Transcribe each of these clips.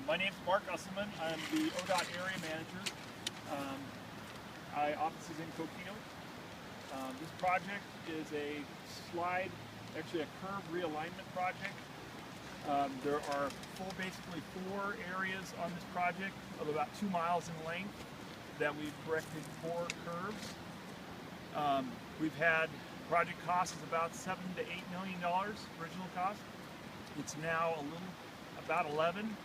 My name's Mark Usselman. I'm the ODOT area manager. My office is in Coquito. This project is a slide, actually a curb realignment project. There are basically four areas on this project of about 2 miles in length that we've corrected 4 curves. We've had project cost is about $7 to $8 million original cost. It's now about 11.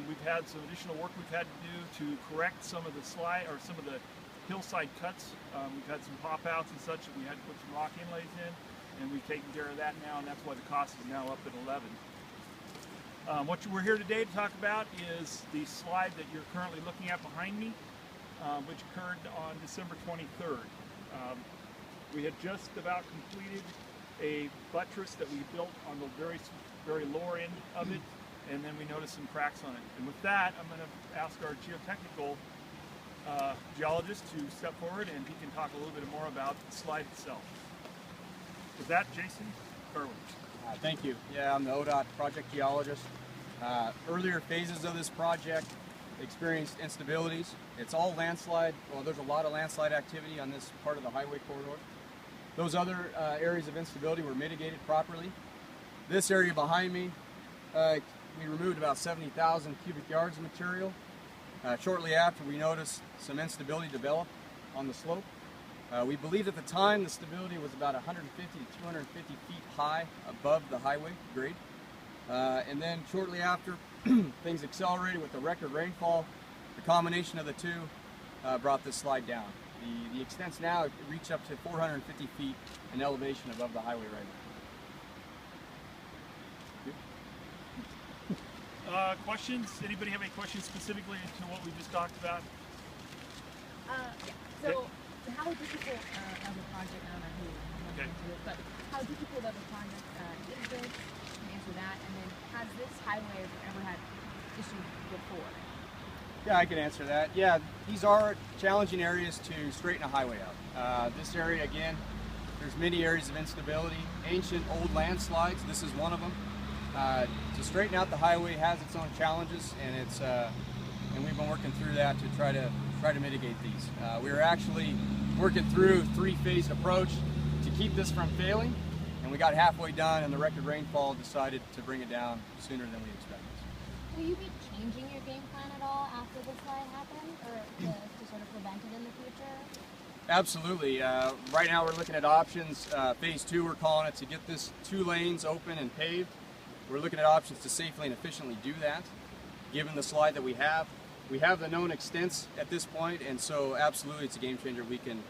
We've had some additional work we've had to do to correct some of the some of the hillside cuts. We've had some pop outs and such that we had to put some rock inlays in, and we've taken care of that now, and that's why the cost is now up at 11. What we're here today to talk about is the slide that you're currently looking at behind me, which occurred on December 23rd. We had just about completed a buttress that we built on the very lower end of it, and then we noticed some cracks on it. And with that, I'm going to ask our geotechnical geologist to step forward, and he can talk a little bit more about the slide itself. With that, Jason Kerwin. Thank you. Yeah, I'm the ODOT project geologist. Earlier phases of this project experienced instabilities. It's all landslide. Well, there's a lot of landslide activity on this part of the highway corridor. Those other areas of instability were mitigated properly. This area behind me, we removed about 70,000 cubic yards of material. Shortly after, we noticed some instability develop on the slope. We believed at the time the stability was about 150 to 250 feet high above the highway grade. And then shortly after, things accelerated with the record rainfall. The combination of the two brought this slide down. The extents now reach up to 450 feet in elevation above the highway right now. Questions? Anybody have any questions specifically to what we just talked about? Yeah. So, how difficult of a project, I don't know who I'm into this, but how difficult of a project is this? Can you answer that? And then, has this highway ever had issues before? Yeah, I can answer that. Yeah, these are challenging areas to straighten a highway out. This area, again, there's many areas of instability, ancient old landslides. This is one of them. To straighten out the highway has its own challenges, and and we've been working through that to try to mitigate these. We were actually working through a 3-phase approach to keep this from failing, and we got halfway done, and the record rainfall decided to bring it down sooner than we expected. Will you be changing your game plan at all after this slide happens, or to sort of prevent it in the future? Absolutely. Right now we're looking at options. Phase 2, we're calling it, to get this 2 lanes open and paved. We're looking at options to safely and efficiently do that. Given the slide that we have the known extents at this point, and so absolutely it's a game changer. We can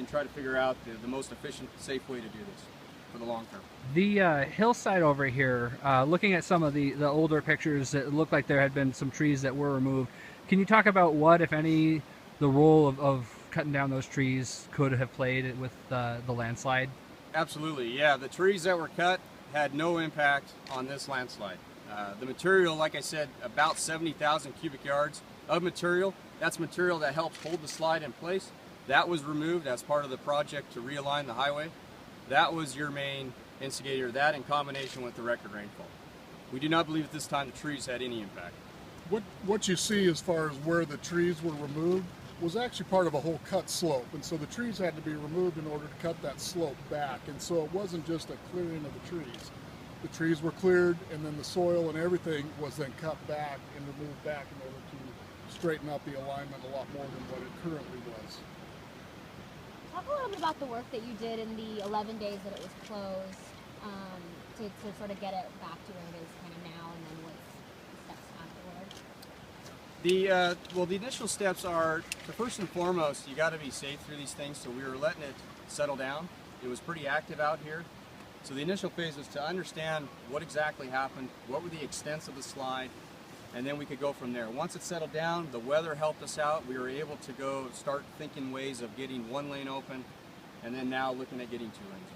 try to figure out the most efficient, safe way to do this for the long term. The hillside over here, looking at some of the older pictures, it looked like there had been some trees that were removed. Can you talk about what, if any, the role of cutting down those trees could have played with the landslide? Absolutely, yeah. The trees that were cut had no impact on this landslide. The material, like I said, about 70,000 cubic yards of material. That's material that helps hold the slide in place. That was removed as part of the project to realign the highway. That was your main instigator, that in combination with the record rainfall. We do not believe at this time the trees had any impact. What you see as far as where the trees were removed was actually part of a whole cut slope, and so the trees had to be removed in order to cut that slope back, and so it wasn't just a clearing of the trees. The trees were cleared, and then the soil and everything was then cut back and removed back in order to straighten out the alignment a lot more than what it currently was. Talk a little bit about the work that you did in the 11 days that it was closed to sort of get it back to where it is kind of now, and then what's the steps afterwards? Well, the initial steps are, first and foremost, you got to be safe through these things, so we were letting it settle down. It was pretty active out here. So the initial phase was to understand what exactly happened, what were the extents of the slide, and then we could go from there. Once it settled down, the weather helped us out. We were able to go start thinking ways of getting 1 lane open, and then now looking at getting 2 lanes open.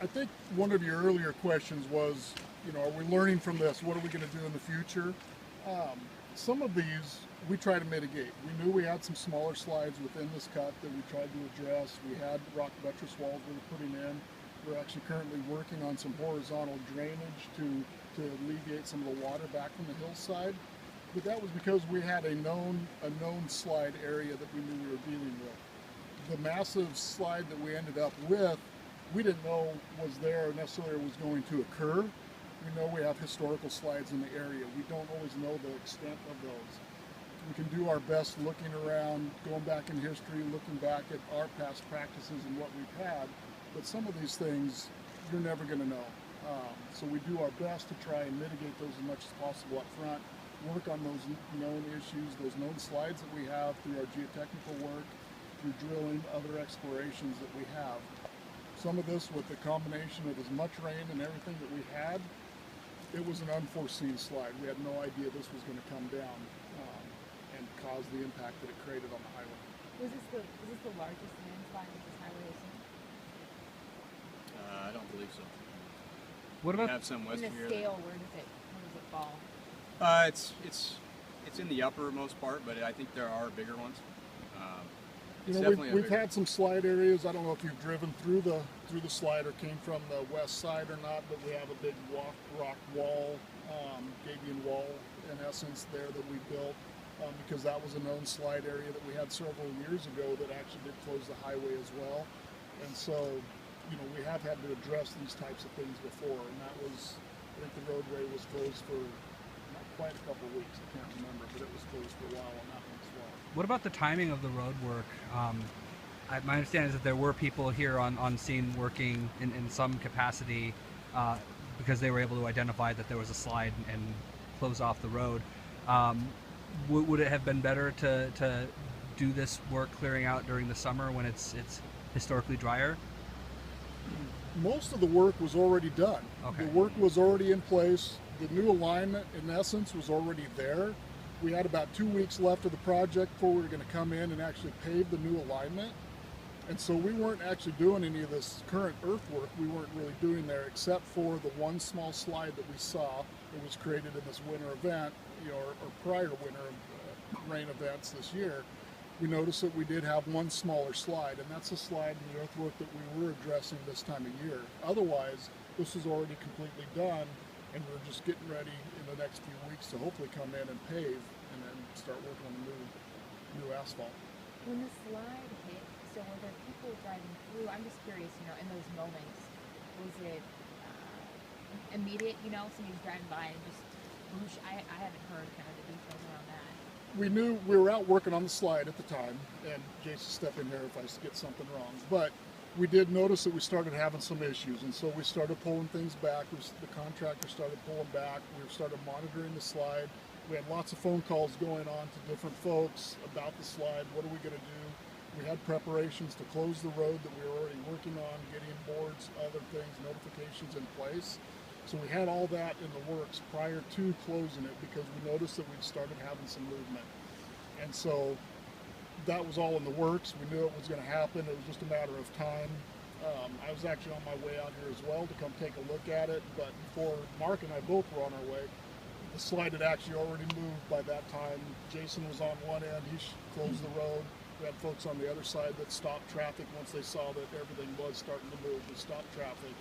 I think one of your earlier questions was, are we learning from this? What are we going to do in the future? Some of these we try to mitigate. We knew we had some smaller slides within this cut that we tried to address. We had rock buttress walls we were putting in. We're actually currently working on some horizontal drainage to to alleviate some of the water back from the hillside. But that was because we had a known slide area that we knew we were dealing with. The massive slide that we ended up with, we didn't know was there or necessarily was going to occur. We know we have historical slides in the area. We don't always know the extent of those. We can do our best looking around, going back in history, looking back at our past practices and what we've had, but some of these things you're never going to know. So we do our best to try and mitigate those as much as possible up front, work on those known issues, those known slides that we have through our geotechnical work, through drilling, other explorations that we have. Some of this with the combination of as much rain and everything that we had, it was an unforeseen slide. We had no idea this was going to come down and cause the impact that it created on the highway. Was this the largest landslide that this highway has seen? I don't believe so. What We about have some west In of the here. scale, where does it fall? It's in the uppermost part, but I think there are bigger ones. You It's know, definitely a we've bigger- had some slide areas. I don't know if you've driven through the slide or came from the west side or not, but we have a big rock wall, Gabion wall in essence there that we built because that was a known slide area that we had several years ago that actually did close the highway as well. And so, you know, we have had to address these types of things before, and that was, I think the roadway was closed for not quite a couple of weeks. I can't remember, but it was closed for a while on that one as well. what about the timing of the road work? My understanding is that there were people here on scene working in some capacity because they were able to identify that there was a slide and close off the road. Would it have been better to do this work clearing out during the summer when it's historically drier? Most of the work was already done. Okay. The work was already in place. The new alignment, in essence, was already there. We had about 2 weeks left of the project before we were going to come in and actually pave the new alignment. And so we weren't actually doing any of this current earthwork. We weren't really doing there except for the one small slide that we saw that was created in this winter event, you know, or prior winter rain events this year. We noticed that we did have one smaller slide, and that's a slide in the earthwork that we were addressing this time of year. Otherwise, this is already completely done, and we're just getting ready in the next few weeks to hopefully come in and pave and then start working on the new asphalt. When the slide hit, so were there people driving through? I'm just curious, you know, in those moments, was it immediate, you know, somebody's driving by and just whoosh? I haven't heard kind of the details around that. We knew we were out working on the slide at the time, and Jason, step in here if I get something wrong, but we did notice that we started having some issues, and so we started pulling things back. The contractor started pulling back. We started monitoring the slide. We had lots of phone calls going on to different folks about the slide. What are we going to do? We had preparations to close the road that we were already working on, getting boards, other things, notifications in place. So we had all that in the works prior to closing it because we noticed that we'd started having some movement. And so that was all in the works. We knew it was going to happen. It was just a matter of time. I was actually on my way out here as well to come take a look at it, but before Mark and I both were on our way, the slide had actually already moved by that time. Jason was on one end, he closed the road. We had folks on the other side that stopped traffic once they saw that everything was starting to move. We stopped traffic,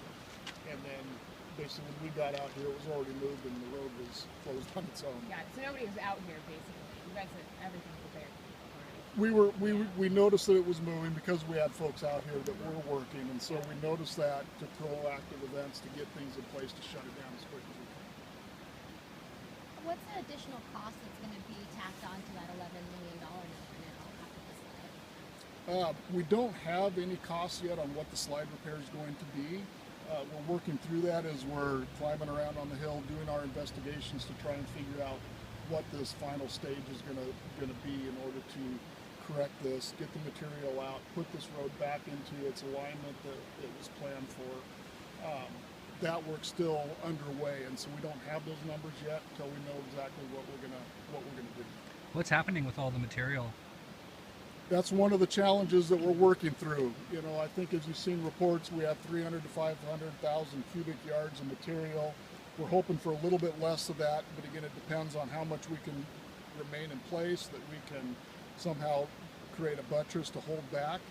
and then basically when we got out here, it was already moved and the road was closed on its own. Yeah, so nobody was out here basically. You guys had everything prepared already. We noticed that it was moving because we had folks out here that were working, and so we noticed that to proactive events to get things in place to shut it down as quick as we can. What's the additional cost that's going to be tacked on to that $11 million number now after the slide? We don't have any costs yet on what the slide repair is going to be. We're working through that as we're climbing around on the hill, doing our investigations to try and figure out what this final stage is going to be in order to correct this, get the material out, put this road back into its alignment that it was planned for. That work's still underway, and so we don't have those numbers yet until we know exactly what we're gonna do. What's happening with all the material? That's one of the challenges that we're working through. You know, I think as you've seen reports, we have 300 to 500,000 cubic yards of material. We're hoping for a little bit less of that, but again, it depends on how much we can remain in place, that we can somehow create a buttress to hold back.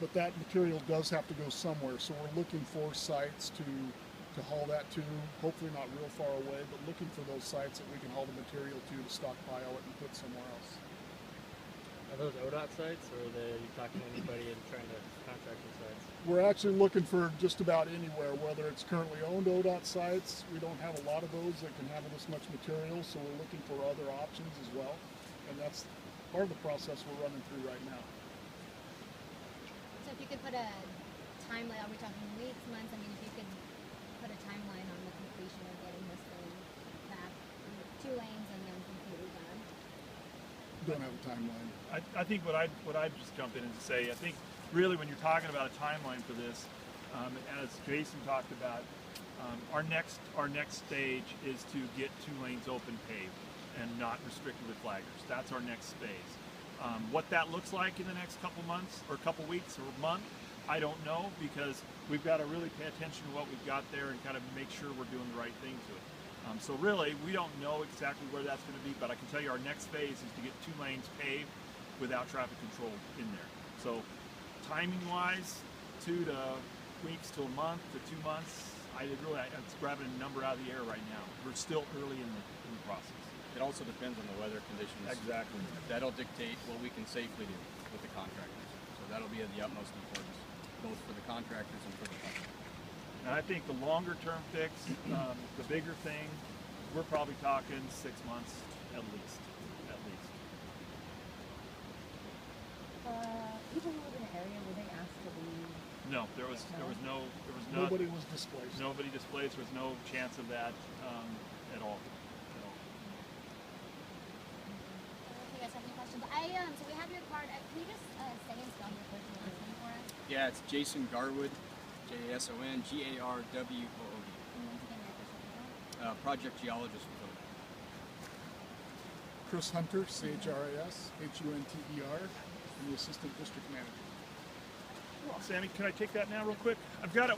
But that material does have to go somewhere, so we're looking for sites to to haul that to, hopefully not real far away, but looking for those sites that we can haul the material to stockpile it and put somewhere else. Are those ODOT sites, or are you talking to anybody and trying to contract these sites? We're actually looking for just about anywhere, whether it's currently owned ODOT sites. We don't have a lot of those that can handle this much material, so we're looking for other options as well. And that's part of the process we're running through right now. So if you could put a timeline, are we talking weeks, months? I mean, if you could put a timeline on the completion of getting this thing back, 2 lanes and then completely done. Don't have a timeline. I think what I'd just jump in and say, I think really when you're talking about a timeline for this, as Jason talked about, our next stage is to get 2 lanes open paved and not restricted with flaggers. That's our next phase. What that looks like in the next couple months or couple weeks or month, I don't know, because we've got to really pay attention to what we've got there and kind of make sure we're doing the right thing to it. So really, we don't know exactly where that's going to be, but I can tell you our next phase is to get 2 lanes paved without traffic control in there. So timing-wise, 2 weeks to a month to 2 months, it's grabbing a number out of the air right now. We're still early in the process. It also depends on the weather conditions. Exactly. That'll dictate what we can safely do with the contractors. So that'll be of the utmost importance, both for the contractors and for the public. And I think the longer term fix, the bigger thing, we're probably talking 6 months at least. People who live in the area, were they asked to leave? No, there was Nobody was displaced. nobody displaced. There was no chance of that at all. Okay, guys, have any questions? So we have your card. Can you just say and spell your first and last name for us? Yeah, it's Jason Garwood, Jasongarwood. And once again, your first name. Project geologist with ODOT. Chris Hunter, CHRIS, HUNTER, and the Assistant District Manager. Sammy, can I take that now real quick? I've got it.